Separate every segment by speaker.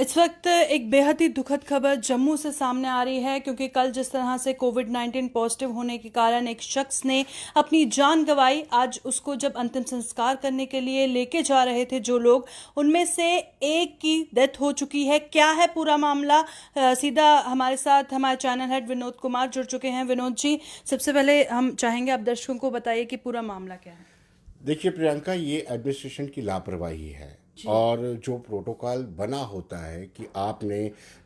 Speaker 1: इस वक्त एक बेहद ही दुखद खबर जम्मू से सामने आ रही है, क्योंकि कल जिस तरह से कोविड-19 पॉजिटिव होने के कारण एक शख्स ने अपनी जान गंवाई। आज उसको जब अंतिम संस्कार करने के लिए लेके जा रहे थे जो लोग, उनमें से एक की डेथ हो चुकी है। क्या है पूरा मामला? सीधा हमारे साथ हमारे चैनल हेड विनोद कुमार जुड़ चुके हैं। विनोद जी, सबसे पहले हम चाहेंगे आप दर्शकों को बताइए कि पूरा मामला क्या है।
Speaker 2: देखिए प्रियंका, ये एडमिनिस्ट्रेशन की लापरवाही है। और जो प्रोटोकॉल बना होता है कि आपने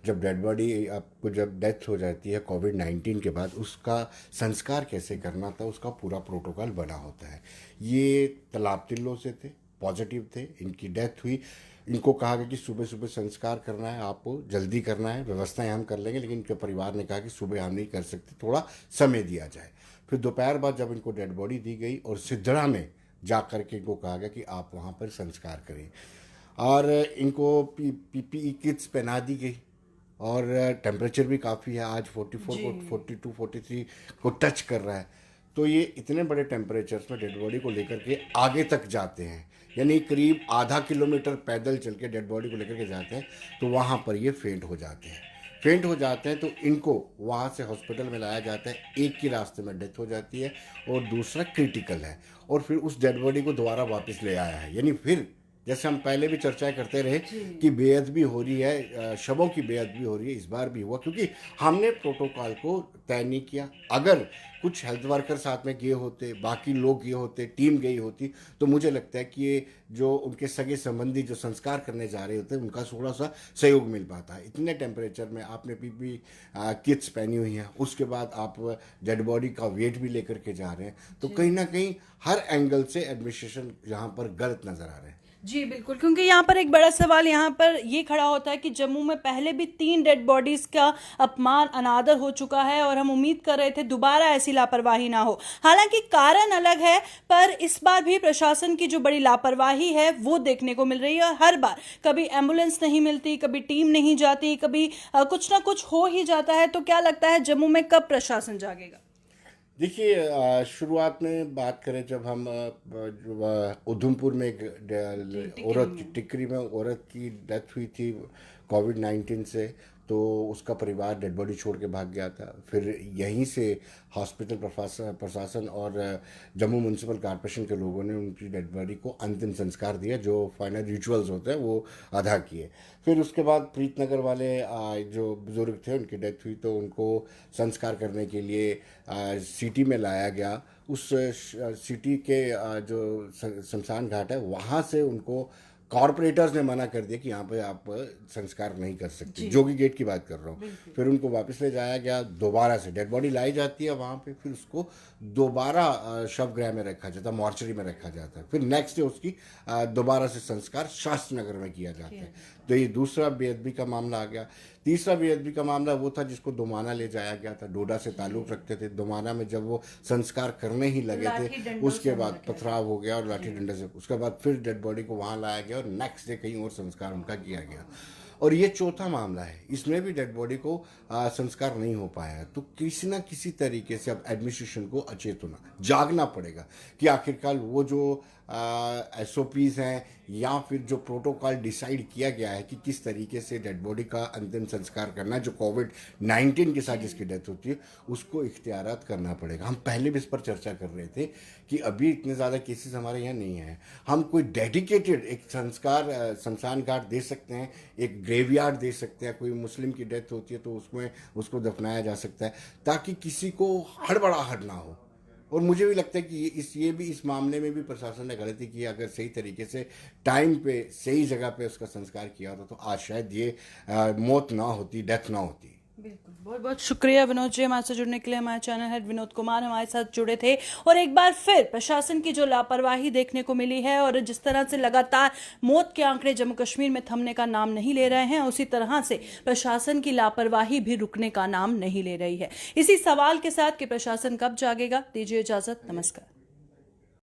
Speaker 2: जब डेड बॉडी, आपको जब डेथ हो जाती है कोविड-19 के बाद, उसका संस्कार कैसे करना था, उसका पूरा प्रोटोकॉल बना होता है। ये तालाब तिल्लों से थे, पॉजिटिव थे, इनकी डेथ हुई। इनको कहा गया कि सुबह सुबह संस्कार करना है, आपको जल्दी करना है, व्यवस्थाएं हम कर लेंगे, लेकिन इनके परिवार ने कहा कि सुबह हम नहीं कर सकते, थोड़ा समय दिया जाए। फिर दोपहर बाद जब इनको डेड बॉडी दी गई और सिद्धड़ा में जा कर के इनको कहा गया कि आप वहाँ पर संस्कार करें, और इनको पीपीई किट्स पहना दी गई। और टेम्परेचर भी काफ़ी है, आज 44 को 42 43 को टच कर रहा है। तो ये इतने बड़े टेम्परेचर्स में डेड बॉडी को लेकर के आगे तक जाते हैं, यानी करीब आधा किलोमीटर पैदल चल के डेड बॉडी को लेकर के जाते हैं। तो वहाँ पर ये फेंट हो जाते हैं। फेंट हो जाते हैं तो इनको वहाँ से हॉस्पिटल में लाया जाता है। एक की रास्ते में डेथ हो जाती है और दूसरा क्रिटिकल है। और फिर उस डेड बॉडी को दोबारा वापस ले आया है, यानी फिर जैसे हम पहले भी चर्चा करते रहे कि बेअदबी हो रही है, शवों की बेअदबी हो रही है, इस बार भी हुआ क्योंकि हमने प्रोटोकॉल को तय नहीं किया। अगर कुछ हेल्थ वर्कर साथ में गए होते, बाकी लोग गए होते, टीम गई होती, तो मुझे लगता है कि ये जो उनके सगे संबंधी जो संस्कार करने जा रहे होते उनका थोड़ा सा सहयोग मिल पाता है। इतने टेम्परेचर में आपने पीपी किट्स पहनी हुई हैं, उसके बाद आप डेड बॉडी का वेट भी लेकर के जा रहे हैं, तो कहीं ना कहीं हर एंगल से एडमिनिस्ट्रेशन यहाँ पर गलत नजर आ रहे हैं।
Speaker 1: जी बिल्कुल, क्योंकि यहाँ पर एक बड़ा सवाल यहाँ पर ये खड़ा होता है कि जम्मू में पहले भी 3 डेड बॉडीज का अपमान, अनादर हो चुका है और हम उम्मीद कर रहे थे दोबारा ऐसी लापरवाही ना हो। हालांकि कारण अलग है, पर इस बार भी प्रशासन की जो बड़ी लापरवाही है वो देखने को मिल रही है। और हर बार कभी एम्बुलेंस नहीं मिलती, कभी टीम नहीं जाती, कभी कुछ ना कुछ हो ही जाता है। तो क्या लगता है जम्मू में कब प्रशासन जागेगा?
Speaker 2: देखिए, शुरुआत में बात करें, जब हम उधमपुर में एक औरत, टिकरी में औरत की डेथ हुई थी कोविड-19 से, तो उसका परिवार डेड बॉडी छोड़ के भाग गया था। फिर यहीं से हॉस्पिटल प्रशासन और जम्मू म्यूनसिपल कॉर्पोरेशन के लोगों ने उनकी डेड बॉडी को अंतिम संस्कार दिया, जो फाइनल रिचुअल्स होते हैं वो अदा किए। फिर उसके बाद प्रीतनगर वाले जो बुजुर्ग थे, उनकी डेथ हुई, तो उनको संस्कार करने के लिए सिटी में लाया गया। उस सिटी के जो शमशान घाट है, वहाँ से उनको कॉरपोरेटर्स ने मना कर दिया कि यहाँ पे आप संस्कार नहीं कर सकते। जोगी गेट की बात कर रहा हूँ। फिर उनको वापस ले जाया गया, दोबारा से डेड बॉडी लाई जाती है वहाँ पे, फिर उसको दोबारा शवगृह में रखा जाता है, मॉर्चरी में रखा जाता है। फिर नेक्स्ट डे उसकी दोबारा से संस्कार शास्त्री नगर में किया जाता है। तो ये दूसरा बेअदबी का मामला आ गया। तीसरा बेअदबी का मामला वो था जिसको दोमाना ले जाया गया था, डोडा से ताल्लुक रखते थे। दोमाना में जब वो संस्कार करने ही लगे थे, उसके बाद पथराव हो गया और लाठी डंडे से, उसके बाद फिर डेड बॉडी को वहाँ लाया गया और नेक्स्ट डे कहीं और संस्कार उनका किया गया। और ये चौथा मामला है, इसमें भी डेड बॉडी को संस्कार नहीं हो पाया। तो किसी ना किसी तरीके से अब एडमिनिस्ट्रेशन को अचेत होना, जागना पड़ेगा कि आखिरकार वो जो SOPs हैं या फिर जो प्रोटोकॉल डिसाइड किया गया है कि किस तरीके से डेड बॉडी का अंतिम संस्कार करना है, जो कोविड-19 के साथ जिसकी डेथ होती है, उसको इख्तियारात करना पड़ेगा। हम पहले भी इस पर चर्चा कर रहे थे कि अभी इतने ज़्यादा केसेस हमारे यहाँ नहीं हैं। हम कोई डेडिकेटेड एक संस्कार शमशान घाट दे सकते हैं, एक ग्रेवयार्ड दे सकते हैं। कोई मुस्लिम की डेथ होती है तो उसमें उसको दफनाया जा सकता है, ताकि किसी को हड़बड़ाहट ना हो। और मुझे भी लगता है कि ये भी इस मामले में भी प्रशासन ने गलती की। अगर सही तरीके से टाइम पे सही जगह पे उसका संस्कार किया होता तो आज शायद ये मौत ना होती, डेथ ना होती।
Speaker 1: बिल्कुल, बहुत बहुत शुक्रिया विनोद जी, हमारे साथ जुड़ने के लिए। हमारे चैनल हेड विनोद कुमार हमारे साथ जुड़े थे। और एक बार फिर प्रशासन की जो लापरवाही देखने को मिली है और जिस तरह से लगातार मौत के आंकड़े जम्मू कश्मीर में थमने का नाम नहीं ले रहे हैं, उसी तरह से प्रशासन की लापरवाही भी रुकने का नाम नहीं ले रही है। इसी सवाल के साथ कि प्रशासन कब जागेगा, दीजिए इजाजत, नमस्कार।